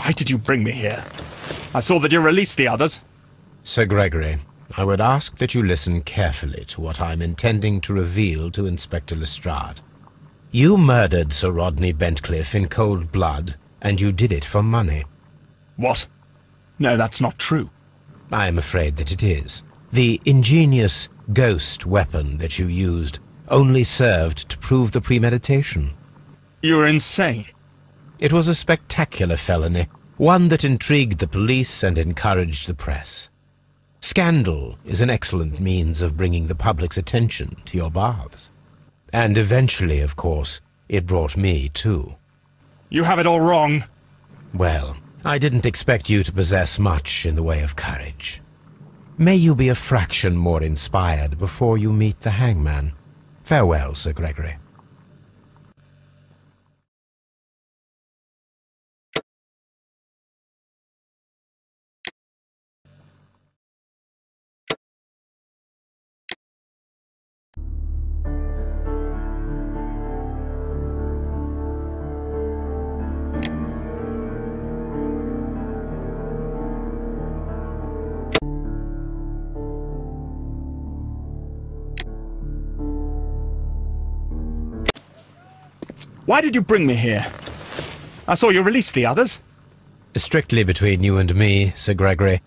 Why did you bring me here? I saw that you released the others. Sir Gregory, I would ask that you listen carefully to what I'm intending to reveal to Inspector Lestrade. You murdered Sir Rodney Bentcliffe in cold blood, and you did it for money. What? No, that's not true. I am afraid that it is. The ingenious ghost weapon that you used only served to prove the premeditation. You're insane. It was a spectacular felony, one that intrigued the police and encouraged the press. Scandal is an excellent means of bringing the public's attention to your baths. And eventually, of course, it brought me too. You have it all wrong. Well, I didn't expect you to possess much in the way of courage. May you be a fraction more inspired before you meet the hangman. Farewell, Sir Gregory. Why did you bring me here? I saw you release the others. Strictly between you and me, Sir Gregory,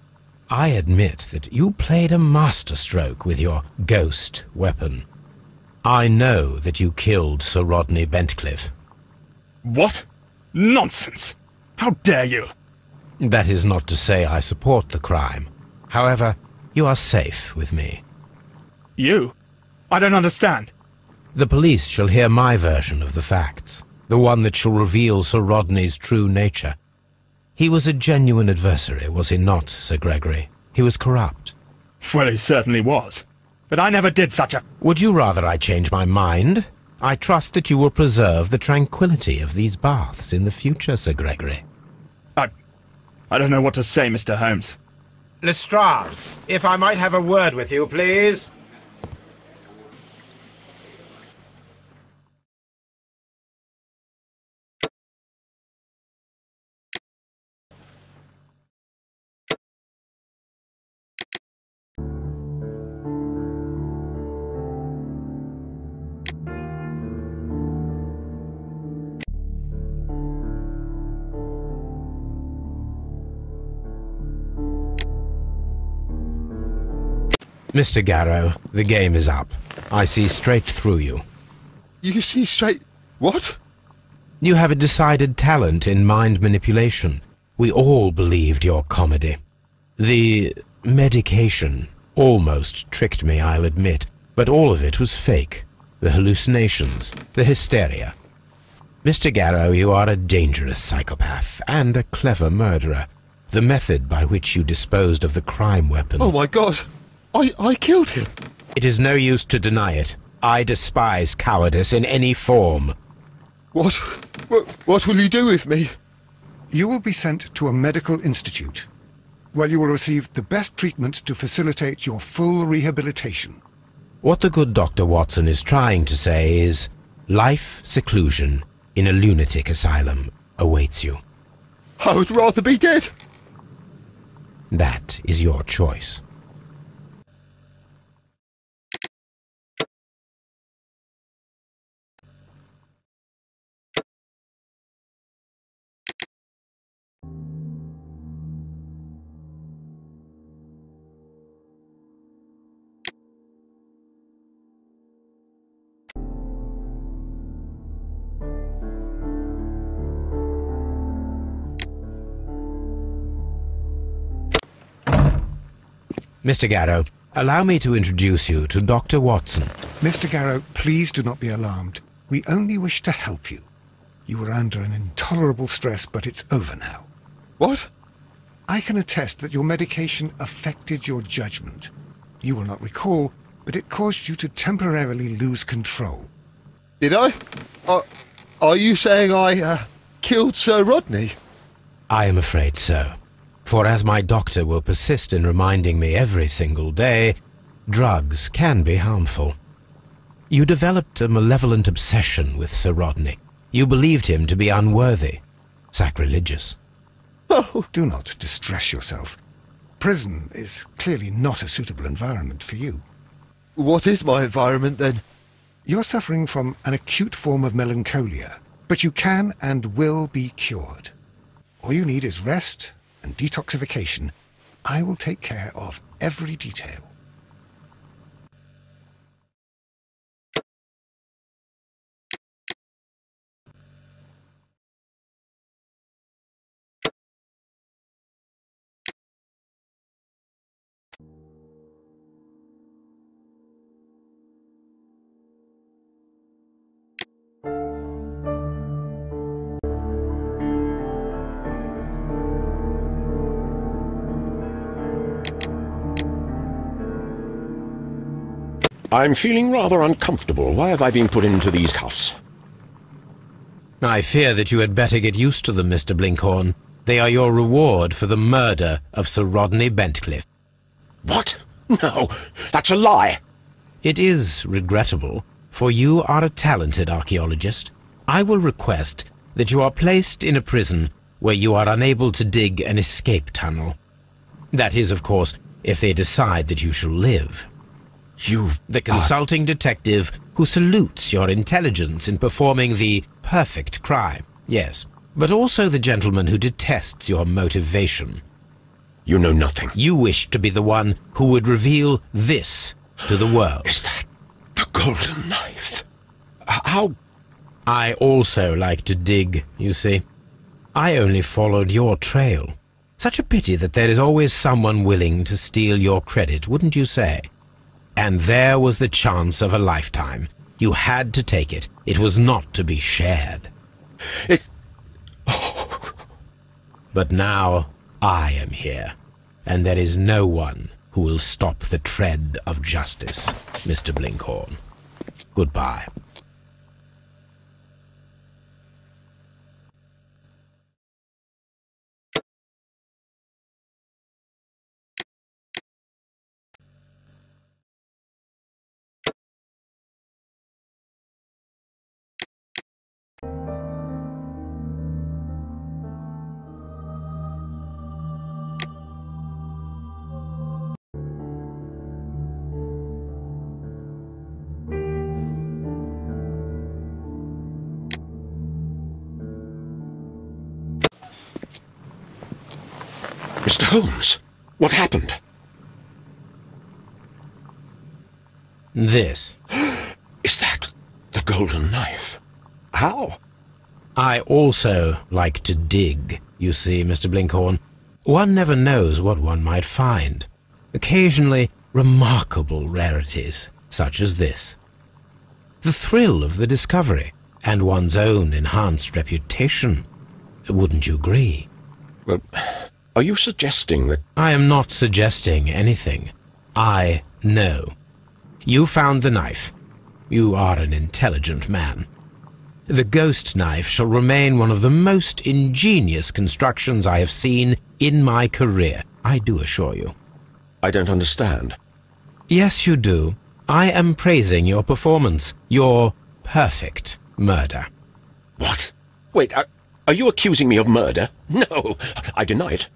I admit that you played a masterstroke with your ghost weapon. I know that you killed Sir Rodney Bentcliffe. What? Nonsense! How dare you? That is not to say I support the crime. However, you are safe with me. You? I don't understand. The police shall hear my version of the facts, the one that shall reveal Sir Rodney's true nature. He was a genuine adversary, was he not, Sir Gregory? He was corrupt. Well, he certainly was. But I never did such a... Would you rather I change my mind? I trust that you will preserve the tranquility of these baths in the future, Sir Gregory. I don't know what to say, Mr. Holmes. Lestrade, if I might have a word with you, please. Mr. Garrow, the game is up. I see straight through you. You see straight... what? You have a decided talent in mind manipulation. We all believed your comedy. The medication almost tricked me, I'll admit, but all of it was fake. The hallucinations, the hysteria. Mr. Garrow, you are a dangerous psychopath and a clever murderer. The method by which you disposed of the crime weapon... Oh my God! I killed him! It is no use to deny it. I despise cowardice in any form. What will you do with me? You will be sent to a medical institute, where you will receive the best treatment to facilitate your full rehabilitation. What the good Dr. Watson is trying to say is, life seclusion in a lunatic asylum awaits you. I would rather be dead! That is your choice. Mr. Garrow, allow me to introduce you to Dr. Watson. Mr. Garrow, please do not be alarmed. We only wish to help you. You were under an intolerable stress, but it's over now. What? I can attest that your medication affected your judgment. You will not recall, but it caused you to temporarily lose control. Did I? Are you saying I, killed Sir Rodney? I am afraid so. For as my doctor will persist in reminding me every single day, drugs can be harmful. You developed a malevolent obsession with Sir Rodney. You believed him to be unworthy, sacrilegious. Oh, Do not distress yourself. Prison is clearly not a suitable environment for you. what is my environment then? You're suffering from an acute form of melancholia, but you can and will be cured. All you need is rest and detoxification. I will take care of every detail. I'm feeling rather uncomfortable. Why have I been put into these cuffs? I fear that you had better get used to them, Mr. Blinkhorn. They are your reward for the murder of Sir Rodney Bentcliffe. What? No, that's a lie. It is regrettable, for you are a talented archaeologist. I will request that you are placed in a prison where you are unable to dig an escape tunnel. That is, of course, if they decide that you shall live. The consulting detective who salutes your intelligence in performing the perfect crime, yes, but also the gentleman who detests your motivation. You know nothing. You wish to be the one who would reveal this to the world. Is that the golden knife? How? I also like to dig, you see. I only followed your trail. Such a pity that there is always someone willing to steal your credit, wouldn't you say? And there was the chance of a lifetime. You had to take it. It was not to be shared. But now I am here, and there is no one who will stop the tread of justice, Mr. Blinkhorn. Goodbye. Mr. Holmes, what happened? This. Is that the golden knife? How? I also like to dig, you see, Mr. Blinkhorn. One never knows what one might find. Occasionally, remarkable rarities, such as this. The thrill of the discovery, and one's own enhanced reputation. Wouldn't you agree? Well, are you suggesting that... I am not suggesting anything. I know. You found the knife. You are an intelligent man. The ghost knife shall remain one of the most ingenious constructions I have seen in my career, I do assure you. I don't understand. Yes, you do. I am praising your performance, your perfect murder. What? Wait, are you accusing me of murder? No, I deny it.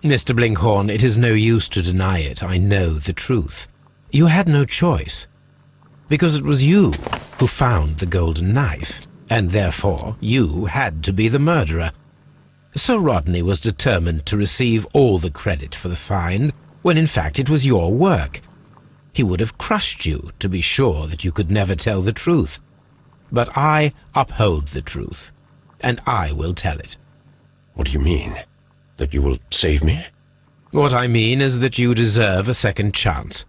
Mr. Blinkhorn, it is no use to deny it. I know the truth. You had no choice. Because it was you who found the golden knife, and therefore you had to be the murderer. Sir Rodney was determined to receive all the credit for the find, when in fact it was your work. He would have crushed you to be sure that you could never tell the truth. But I uphold the truth, and I will tell it. What do you mean? That you will save me? What I mean is that you deserve a second chance.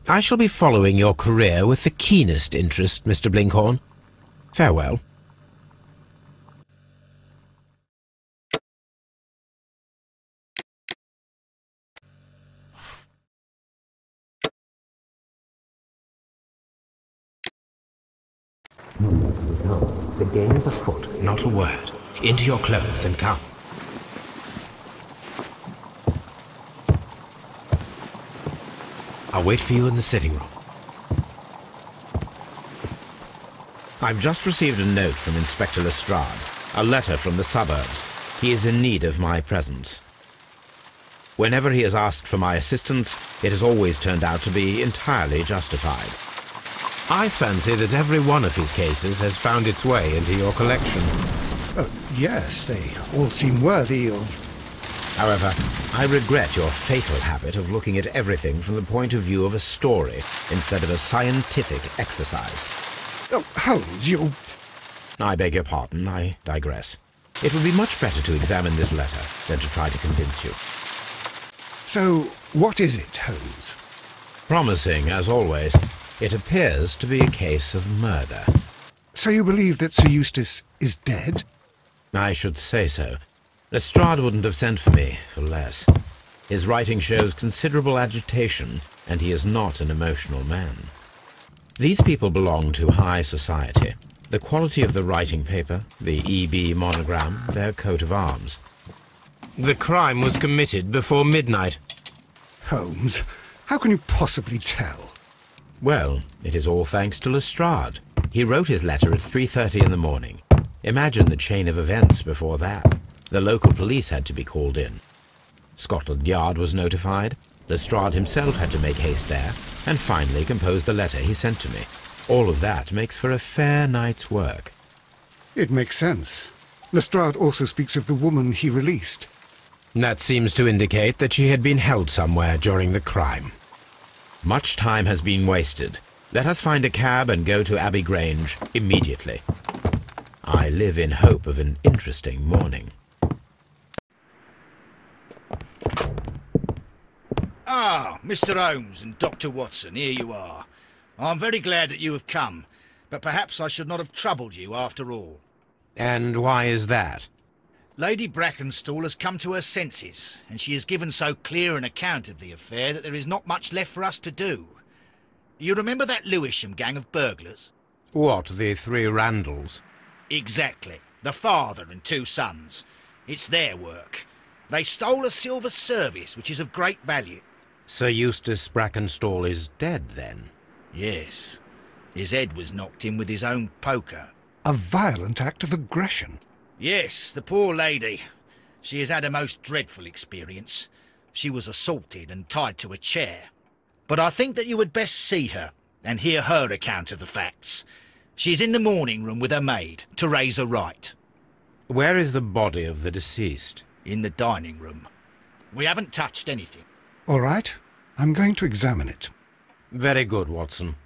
I shall be following your career with the keenest interest, Mr. Blinkhorn. Farewell. No, the game is afoot, not a word. Into your clothes and come. I'll wait for you in the sitting room. I've just received a note from Inspector Lestrade, a letter from the suburbs. He is in need of my presence. Whenever he has asked for my assistance, it has always turned out to be entirely justified. I fancy that every one of his cases has found its way into your collection. Yes, they all seem worthy of... However, I regret your fatal habit of looking at everything from the point of view of a story instead of a scientific exercise. Oh, Holmes, you... I beg your pardon, I digress. It would be much better to examine this letter than to try to convince you. So, what is it, Holmes? Promising, as always, it appears to be a case of murder. So you believe that Sir Eustace is dead? I should say so. Lestrade wouldn't have sent for me for less. His writing shows considerable agitation, and he is not an emotional man. These people belong to high society. The quality of the writing paper, the EB monogram, their coat of arms. The crime was committed before midnight. Holmes, how can you possibly tell? Well, it is all thanks to Lestrade. He wrote his letter at 3:30 in the morning. Imagine the chain of events before that. The local police had to be called in. Scotland Yard was notified. Lestrade himself had to make haste there, and finally compose the letter he sent to me. All of that makes for a fair night's work. It makes sense. Lestrade also speaks of the woman he released. That seems to indicate that she had been held somewhere during the crime. Much time has been wasted. Let us find a cab and go to Abbey Grange immediately. I live in hope of an interesting morning. Ah, Mr. Holmes and Dr. Watson, here you are. I'm very glad that you have come, but perhaps I should not have troubled you after all. And why is that? Lady Brackenstall has come to her senses, and she has given so clear an account of the affair that there is not much left for us to do. You remember that Lewisham gang of burglars? What, the three Randalls? Exactly. The father and two sons. It's their work. They stole a silver service, which is of great value. Sir Eustace Brackenstall is dead, then? Yes. His head was knocked in with his own poker. A violent act of aggression. Yes, the poor lady. She has had a most dreadful experience. She was assaulted and tied to a chair. But I think that you would best see her and hear her account of the facts. She's in the morning room with her maid to raise a right. Where is the body of the deceased? In the dining room. We haven't touched anything. All right, I'm going to examine it. Very good, Watson.